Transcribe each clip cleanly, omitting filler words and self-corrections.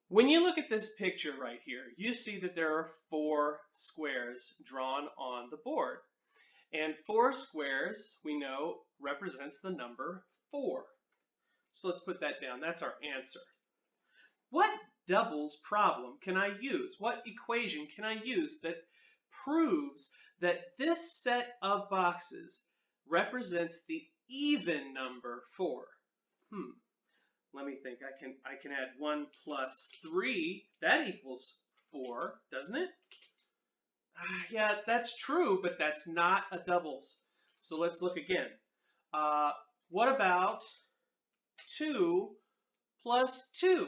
When you look at this picture right here, you see that there are 4 squares drawn on the board. And 4 squares, we know, represents the number 4. So let's put that down. That's our answer. What doubles problem can I use? What equation can I use that proves that this set of boxes represents the even number 4? Let me think. I can add 1 plus 3. That equals 4, doesn't it? Yeah, that's true, but that's not a doubles. So let's look again. What about 2 plus 2?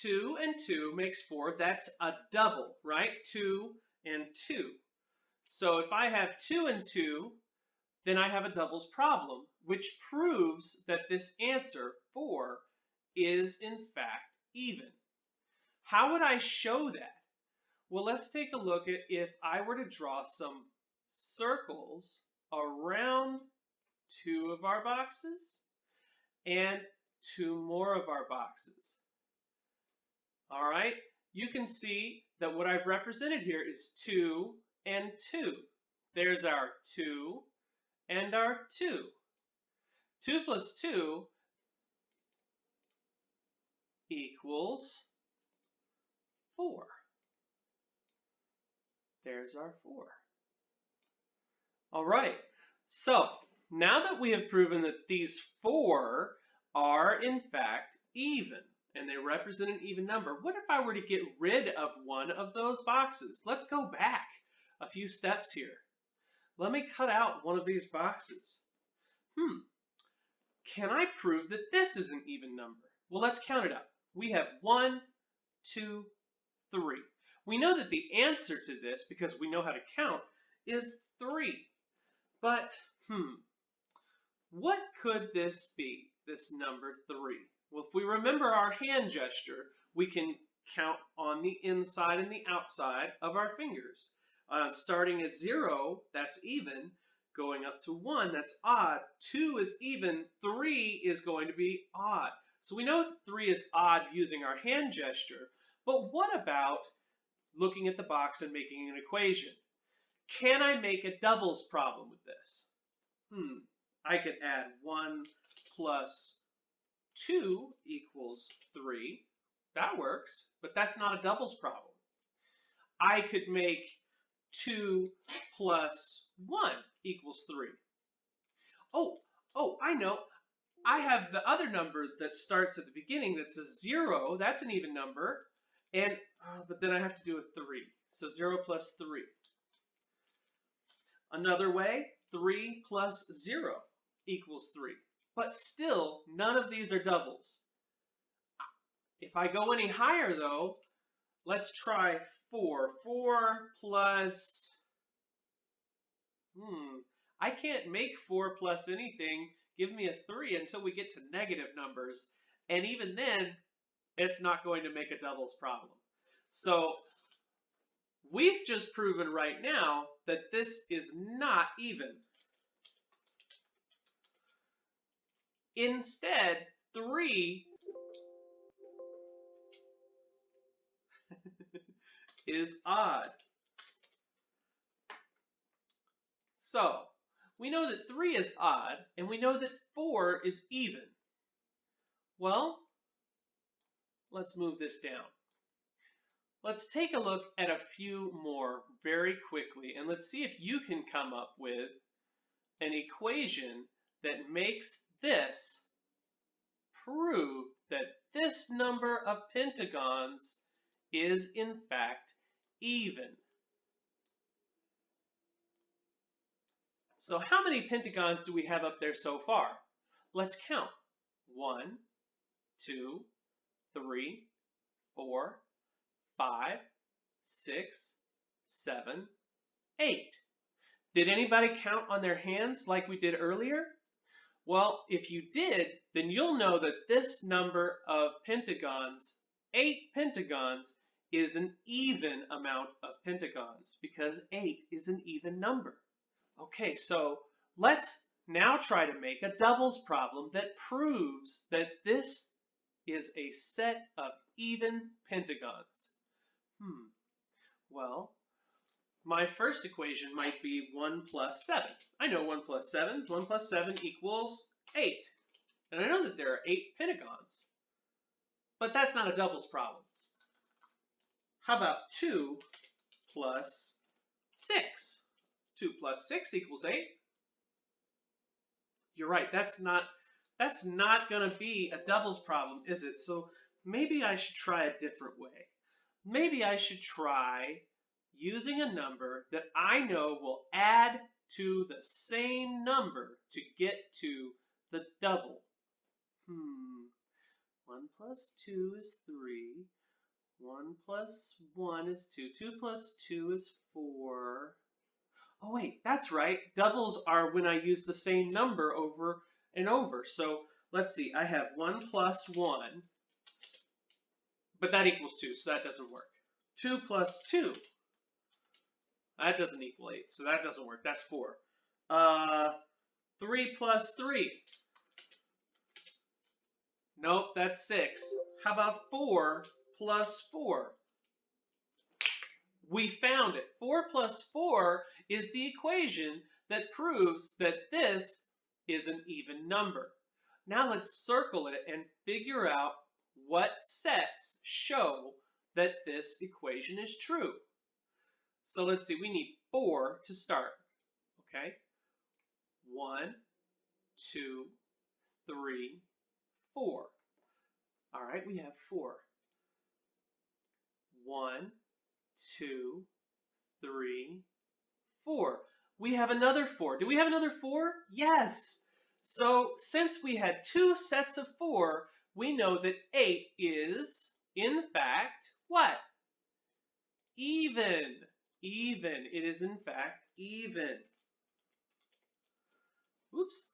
2 and 2 makes 4. That's a double, right? 2 and 2. So if I have 2 and 2, then I have a doubles problem, which proves that this answer, 4, is in fact even. How would I show that? Well, let's take a look at if I were to draw some circles around 2 of our boxes and 2 more of our boxes. All right, you can see that what I've represented here is 2 and 2. There's our 2 and our 2. 2 plus 2 equals 4. There's our 4. All right, so now that we have proven that these 4 are in fact even, and they represent an even number, what if I were to get rid of one of those boxes? Let's go back a few steps here. Let me cut out one of these boxes. Can I prove that this is an even number? Well, let's count it up. We have 1, 2, 3. We know that the answer to this, because we know how to count, is 3. But, what could this be, this number 3? Well, if we remember our hand gesture, we can count on the inside and the outside of our fingers. Starting at 0, that's even. Going up to 1, that's odd. 2 is even. 3 is going to be odd. So we know that 3 is odd using our hand gesture. But what about looking at the box and making an equation? Can I make a doubles problem with this? I could add 1 plus 2 equals 3. That works, but that's not a doubles problem. I could make 2 plus 1 equals 3. Oh, I know. I have the other number that starts at the beginning that's a 0. That's an even number. And but then I have to do a 3. So 0 plus 3. Another way, 3 plus 0 equals 3. But still, none of these are doubles. If I go any higher, though, let's try 4. 4 plus... I can't make 4 plus anything. Give me a 3 until we get to negative numbers. And even then, it's not going to make a doubles problem. So we've just proven right now that this is not even. Instead, 3 is odd. So we know that 3 is odd, and we know that 4 is even. Well, let's move this down. Let's take a look at a few more very quickly, and let's see if you can come up with an equation that makes this prove that this number of pentagons is in fact even. So how many pentagons do we have up there so far? Let's count. 1, 2, 3, 4, 5, 6, 7, 8. Did anybody count on their hands like we did earlier? Well, if you did, then you'll know that this number of pentagons, 8 pentagons, is an even amount of pentagons because 8 is an even number. Okay, so let's now try to make a doubles problem that proves that this is a set of even pentagons. Well, my first equation might be 1 plus 7. I know 1 plus 7. 1 plus 7 equals 8. And I know that there are 8 pentagons. But that's not a doubles problem. How about 2 plus 6? 2 plus 6 equals 8. You're right, that's not going to be a doubles problem, is it? So maybe I should try a different way. Maybe I should try using a number that I know will add to the same number to get to the double. 1 plus 2 is 3. 1 plus 1 is 2. 2 plus 2 is 4. Oh wait, that's right. Doubles are when I use the same number over and over. So let's see, I have 1 plus 1, but that equals 2, so that doesn't work. 2 plus 2, that doesn't equal 8, so that doesn't work. That's 4. 3 plus 3. Nope, that's 6. How about 4 plus 4? We found it. 4 plus 4 is the equation that proves that this is an even number. Now let's circle it and figure out what sets show that this equation is true. So let's see, we need 4 to start. Okay? 1, 2, 3, 4. All right, we have 4. 1, 2, 3, 4. We have another 4. Do we have another 4? Yes. So since we had 2 sets of 4, we know that 8 is, in fact, what? Even. Even. It is, in fact, even. Oops.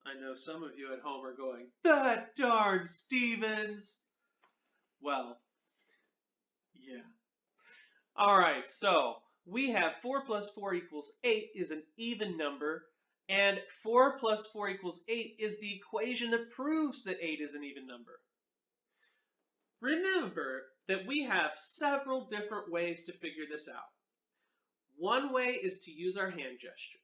I know some of you at home are going, that darn Stevens. Well, yeah. All right, so we have 4 plus 4 equals 8 is an even number, and 4 plus 4 equals 8 is the equation that proves that 8 is an even number. Remember that we have several different ways to figure this out. One way is to use our hand gesture.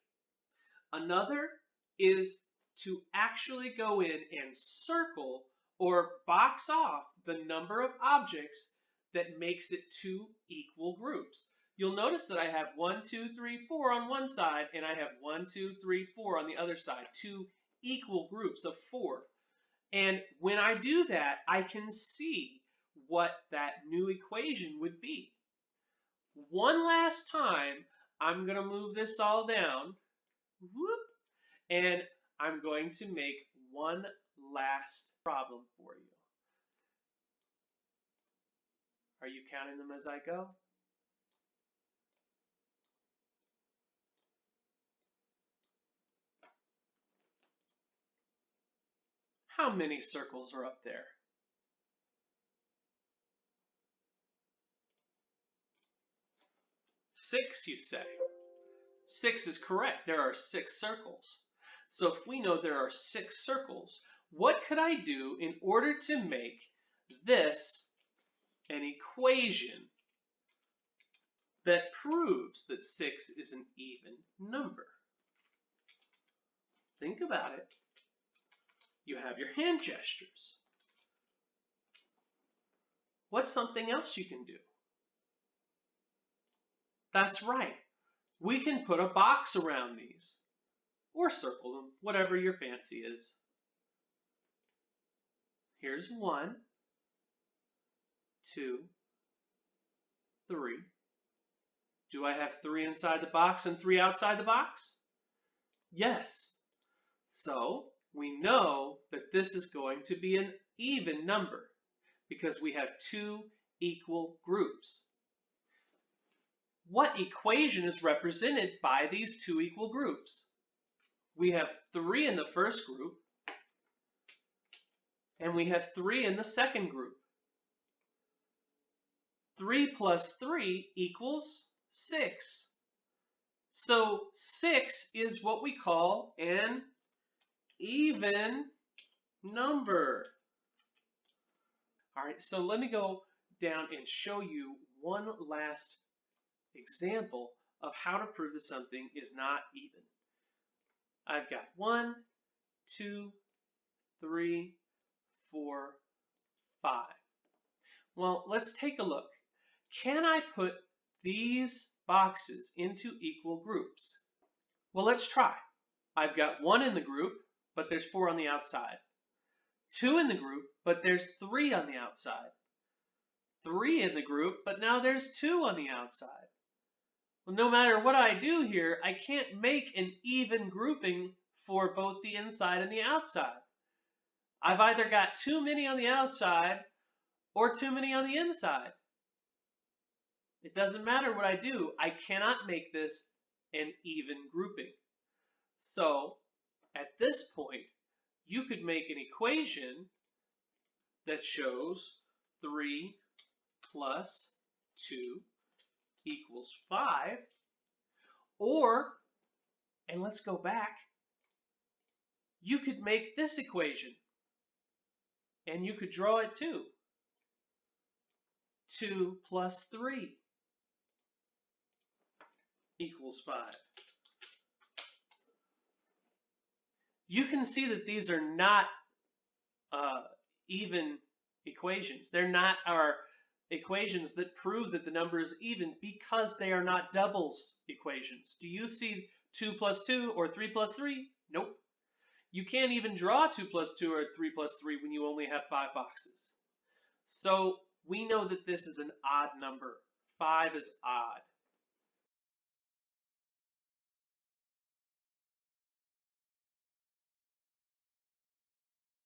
Another is to actually go in and circle or box off the number of objects that makes it 2 equal groups. You'll notice that I have 1, 2, 3, 4 on one side, and I have 1, 2, 3, 4 on the other side, 2 equal groups of 4. And when I do that, I can see what that new equation would be. One last time, I'm going to move this all down, whoop, and I'm going to make one last problem for you. Are you counting them as I go? How many circles are up there? 6, you say. 6 is correct. There are 6 circles. So if we know there are 6 circles, what could I do in order to make this an equation that proves that 6 is an even number? Think about it. You have your hand gestures. What's something else you can do? That's right. We can put a box around these, or circle them, whatever your fancy is. Here's 1, 2, 3. Do I have 3 inside the box and 3 outside the box? Yes. So we know that this is going to be an even number because we have 2 equal groups. What equation is represented by these 2 equal groups? We have 3 in the first group, and we have 3 in the second group. 3 plus 3 equals 6. So 6 is what we call an even number. All right, so let me go down and show you one last example of how to prove that something is not even. I've got 1, 2, 3, 4, 5. Well, let's take a look. Can I put these boxes into equal groups? Well, let's try. I've got 1 in the group, but there's 4 on the outside. 2 in the group, but there's 3 on the outside. 3 in the group, but now there's 2 on the outside. Well, no matter what I do here, I can't make an even grouping for both the inside and the outside. I've either got too many on the outside or too many on the inside. It doesn't matter what I do, I cannot make this an even grouping. So at this point, you could make an equation that shows 3 plus 2 equals 5, or, and let's go back, you could make this equation, and you could draw it too. 2 plus 3 equals 5. You can see that these are not even equations. They're not our equations that prove that the number is even because they are not doubles equations. Do you see 2 plus 2 or 3 plus 3? Nope. You can't even draw 2 plus 2 or 3 plus 3 when you only have 5 boxes. So we know that this is an odd number. 5 is odd.